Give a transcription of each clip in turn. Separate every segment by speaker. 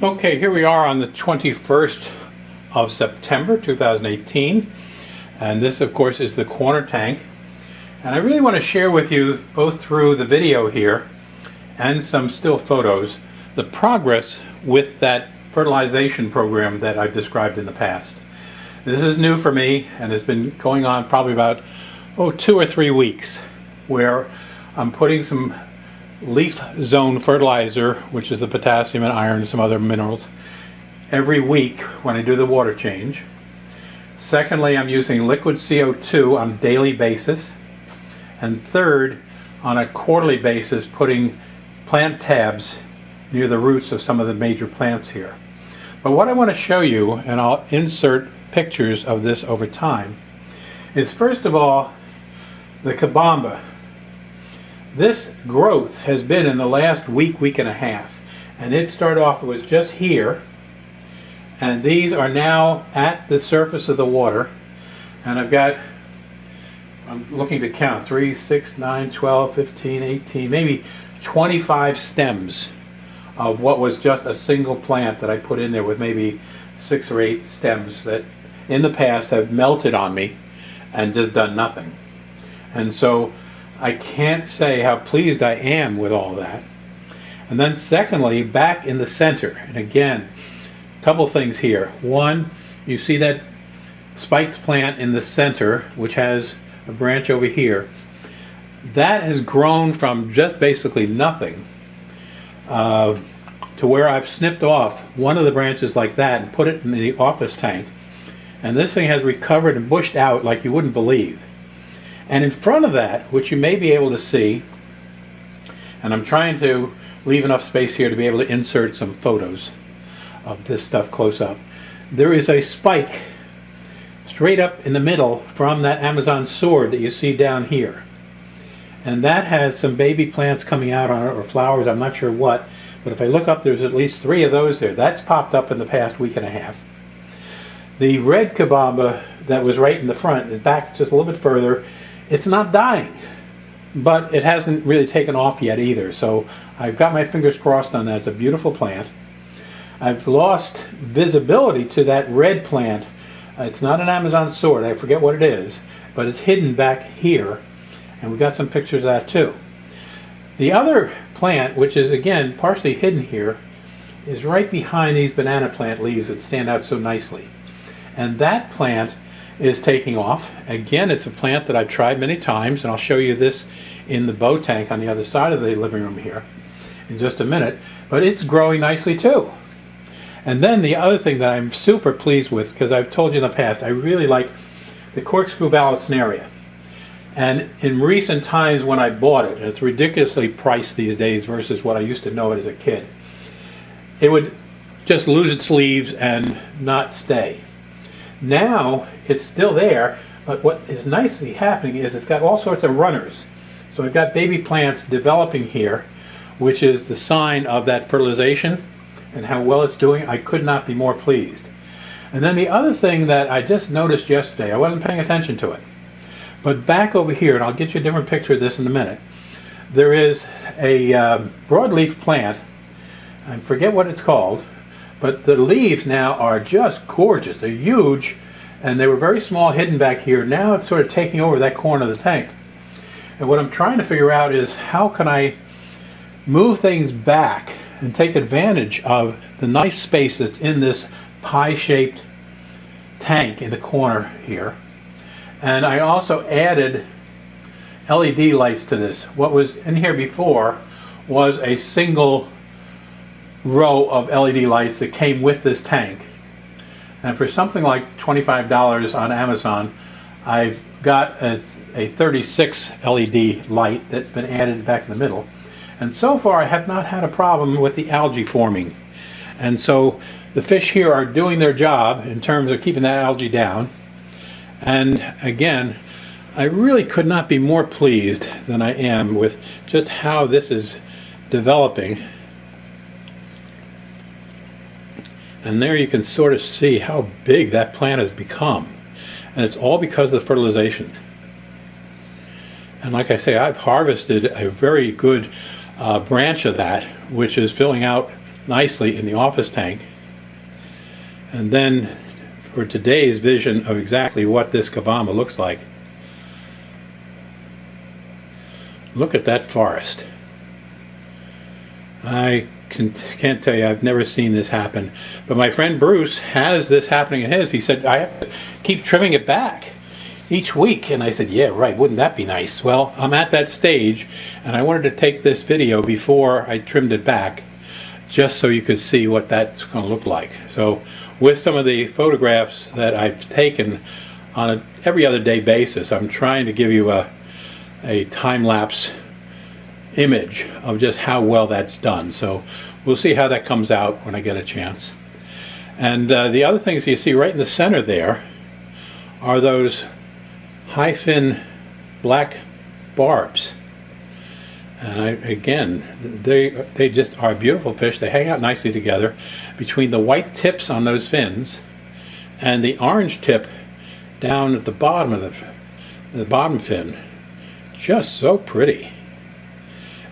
Speaker 1: Okay, here we are on the 21st of September 2018, and this of course is the corner tank. And I really want to share with you, both through the video here and some still photos, the progress with that fertilization program that I've described in the past. This is new for me and has been going on probably about 2 or 3 weeks, where I'm putting some leaf zone fertilizer, which is the potassium and iron and some other minerals, every week when I do the water change. Secondly, I'm using liquid CO2 on a daily basis. And third, on a quarterly basis, putting plant tabs near the roots of some of the major plants here. But what I want to show you, and I'll insert pictures of this over time, is first of all the kabamba. This growth has been in the last week and a half, and it started off, it was just here, and these are now at the surface of the water, and I'm looking to count 3, 6, 9, 12, 15, 18, maybe 25 stems of what was just a single plant that I put in there, with maybe 6 or 8 stems that in the past have melted on me and just done nothing. And so I can't say how pleased I am with all that. And then secondly, back in the center, and again, a couple things here. One, you see that spiked plant in the center, which has a branch over here. That has grown from just basically nothing to where I've snipped off one of the branches like that and put it in the office tank. And this thing has recovered and bushed out like you wouldn't believe. And in front of that, which you may be able to see, and I'm trying to leave enough space here to be able to insert some photos of this stuff close up, there is a spike straight up in the middle from that Amazon sword that you see down here. And that has some baby plants coming out on it, or flowers, I'm not sure what, but if I look up, there's at least 3 of those there. That's popped up in the past week and a half. The red kabamba that was right in the front is back just a little bit further. It's not dying, but it hasn't really taken off yet either. So I've got my fingers crossed on that. It's a beautiful plant. I've lost visibility to that red plant. It's not an Amazon sword, I forget what it is, but it's hidden back here, and we've got some pictures of that too. The other plant, which is again partially hidden here, is right behind these banana plant leaves that stand out so nicely. And that plant is taking off. Again, it's a plant that I've tried many times, and I'll show you this in the bow tank on the other side of the living room here in just a minute, but it's growing nicely too. And then the other thing that I'm super pleased with, because I've told you in the past, I really like the corkscrew vallisneria. And in recent times when I bought it, it's ridiculously priced these days versus what I used to know it as a kid, it would just lose its leaves and not stay. Now it's still there, but what is nicely happening is it's got all sorts of runners. So I've got baby plants developing here, which is the sign of that fertilization and how well it's doing. I could not be more pleased. And then the other thing that I just noticed yesterday, I wasn't paying attention to it, but back over here, and I'll get you a different picture of this in a minute, there is a broadleaf plant. I forget what it's called, but the leaves now are just gorgeous. They're huge, and they were very small hidden back here. Now it's sort of taking over that corner of the tank. And what I'm trying to figure out is how can I move things back and take advantage of the nice space that's in this pie-shaped tank in the corner here. And I also added LED lights to this. What was in here before was a single row of LED lights that came with this tank. And for something like $25 on Amazon, I've got a 36 LED light that's been added back in the middle. And so far I have not had a problem with the algae forming. And so the fish here are doing their job in terms of keeping that algae down. And again, I really could not be more pleased than I am with just how this is developing. And there you can sort of see how big that plant has become. And it's all because of the fertilization. And like I say, I've harvested a very good branch of that, which is filling out nicely in the office tank. And then for today's vision of exactly what this kabama looks like, look at that forest. I can't tell you, I've never seen this happen. But my friend Bruce has this happening in his. He said, I have to keep trimming it back each week. And I said, yeah, right, wouldn't that be nice? Well, I'm at that stage, and I wanted to take this video before I trimmed it back, just so you could see what that's going to look like. So with some of the photographs that I've taken on an every other day basis, I'm trying to give you a time-lapse image of just how well that's done. So we'll see how that comes out when I get a chance. And the other things you see right in the center there are those high fin black barbs. And again, they just are beautiful fish. They hang out nicely together between the white tips on those fins and the orange tip down at the bottom of the bottom fin. Just so pretty.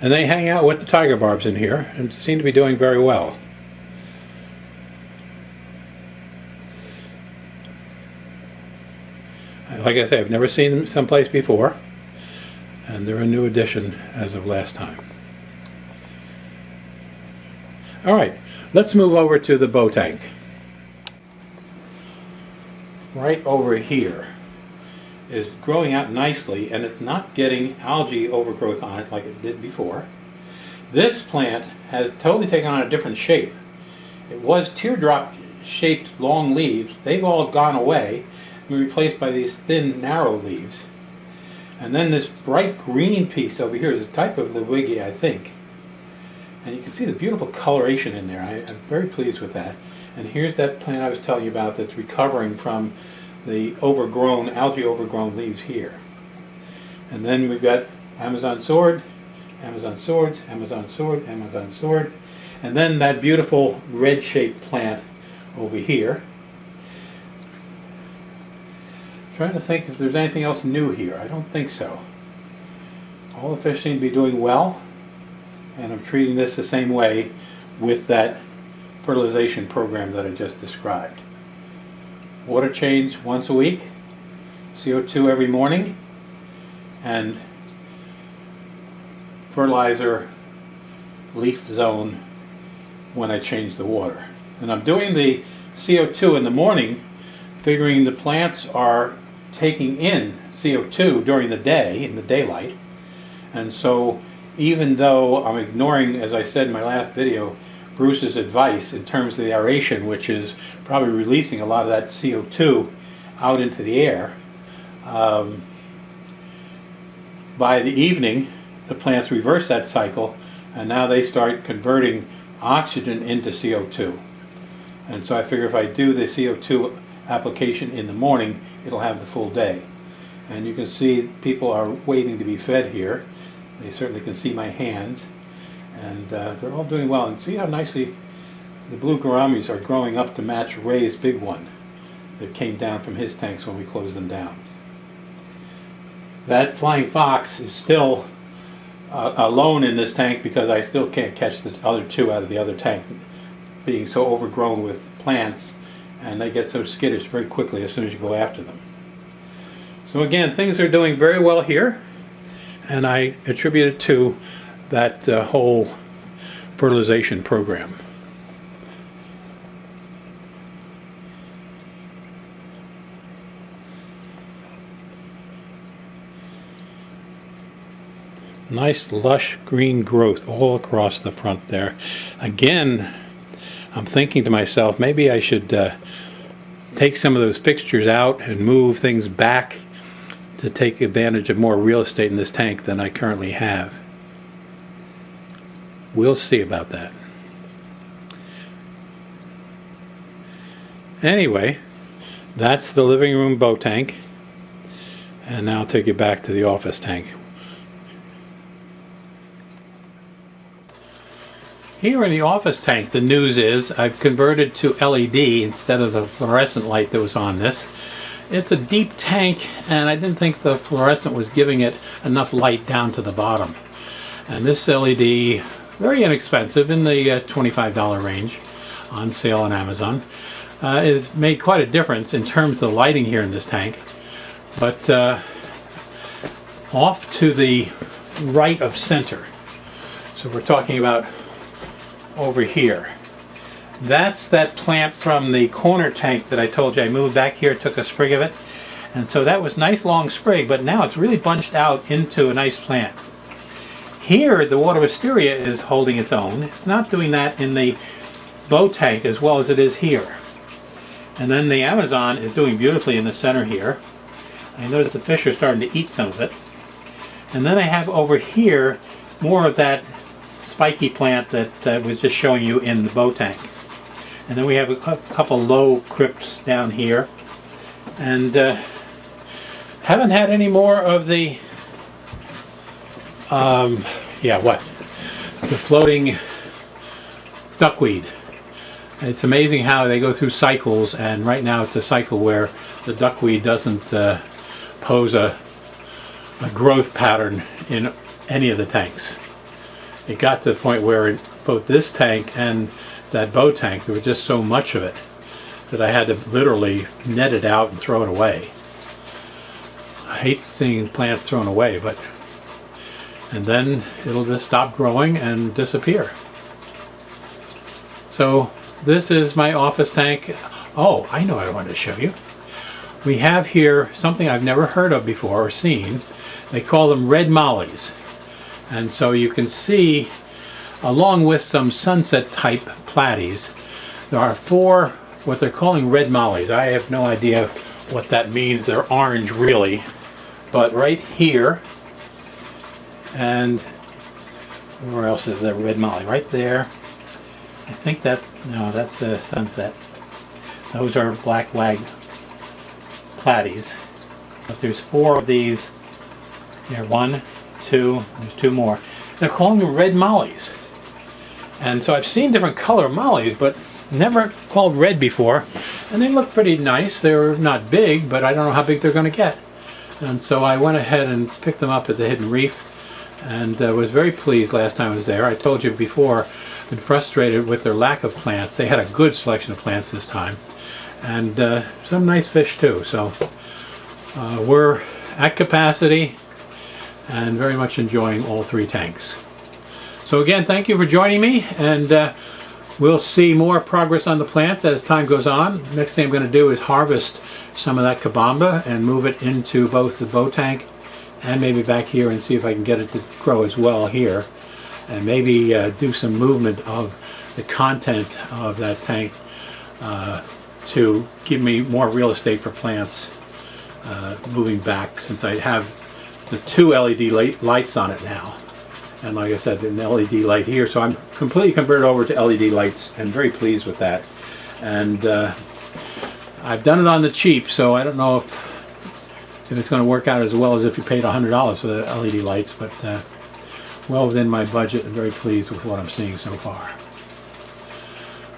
Speaker 1: And they hang out with the tiger barbs in here and seem to be doing very well. Like I say, I've never seen them someplace before, and they're a new addition as of last time. All right, let's move over to the bow tank. Right over here is growing out nicely, and it's not getting algae overgrowth on it like it did before. This plant has totally taken on a different shape. It was teardrop shaped long leaves. They've all gone away and been replaced by these thin narrow leaves. And then this bright green piece over here is a type of Lewigii, I think. And you can see the beautiful coloration in there. I'm very pleased with that. And here's that plant I was telling you about that's recovering from the overgrown, algae overgrown leaves here. And then we've got Amazon sword, Amazon swords, Amazon sword, Amazon sword, and then that beautiful red shaped plant over here. Trying to think if there's anything else new here. I don't think so. All the fish seem to be doing well, and I'm treating this the same way with that fertilization program that I just described. Water change once a week, CO2 every morning, and fertilizer leaf zone when I change the water. And I'm doing the CO2 in the morning, figuring the plants are taking in CO2 during the day, in the daylight. And so even though I'm ignoring, as I said in my last video, Bruce's advice in terms of the aeration, which is probably releasing a lot of that CO2 out into the air, by the evening the plants reverse that cycle, and now they start converting oxygen into CO2. And so I figure if I do the CO2 application in the morning, it'll have the full day. And you can see people are waiting to be fed here. They certainly can see my hands. And they're all doing well. And see how nicely the blue gouramis are growing up to match Ray's big one that came down from his tanks when we closed them down. That flying fox is still alone in this tank because I still can't catch the other two out of the other tank, being so overgrown with plants, and they get so skittish very quickly as soon as you go after them. So again, things are doing very well here, and I attribute it to that whole fertilization program. Nice lush green growth all across the front there. Again, I'm thinking to myself, maybe I should take some of those fixtures out and move things back to take advantage of more real estate in this tank than I currently have. We'll see about that. Anyway, that's the living room bow tank. And now I'll take you back to the office tank. Here in the office tank, the news is I've converted to LED instead of the fluorescent light that was on this. It's a deep tank, and I didn't think the fluorescent was giving it enough light down to the bottom. And this LED very inexpensive, in the $25 range, on sale on Amazon. It's made quite a difference in terms of the lighting here in this tank. But off to the right of center, so we're talking about over here, that's that plant from the corner tank that I told you I moved back here, took a sprig of it. And so that was nice long sprig, but now it's really bunched out into a nice plant. Here, the water wisteria is holding its own. It's not doing that in the bow tank as well as it is here. And then the Amazon is doing beautifully in the center here. I notice the fish are starting to eat some of it. And then I have over here more of that spiky plant that I was just showing you in the bow tank. And then we have a couple low crypts down here. And haven't had any more of the the floating duckweed. It's amazing how they go through cycles, and right now it's a cycle where the duckweed doesn't pose a growth pattern in any of the tanks. It got to the point where in both this tank and that bow tank there was just so much of it that I had to literally net it out and throw it away. I hate seeing plants thrown away, and then it'll just stop growing and disappear. So this is my office tank. Oh, I know what I wanted to show you. We have here something I've never heard of before or seen. They call them red mollies. And so you can see, along with some sunset type platies, there are 4 what they're calling red mollies. I have no idea what that means. They're orange really. But right here, and where else is the red molly? Right there. I think that's sunset. Those are black lag platies. But there's 4 of these. There, 1, 2, there's 2 more. They're calling them red mollies. And so I've seen different color mollies, but never called red before. And they look pretty nice. They're not big, but I don't know how big they're going to get. And so I went ahead and picked them up at the Hidden Reef, and was very pleased last time I was there. I told you before, been frustrated with their lack of plants. They had a good selection of plants this time, and some nice fish too. So we're at capacity and very much enjoying all 3 tanks. So again, thank you for joining me, and we'll see more progress on the plants as time goes on. Next thing I'm going to do is harvest some of that kabamba and move it into both the bow tank and maybe back here, and see if I can get it to grow as well here, and maybe do some movement of the content of that tank to give me more real estate for plants moving back, since I have the 2 LED lights on it now. And like I said, an LED light here, so I'm completely converted over to LED lights and very pleased with that. And I've done it on the cheap, so I don't know if it's going to work out as well as if you paid $100 for the LED lights, but well within my budget, and very pleased with what I'm seeing so far.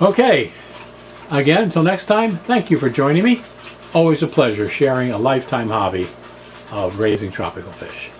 Speaker 1: Okay, again, until next time, thank you for joining me. Always a pleasure sharing a lifetime hobby of raising tropical fish.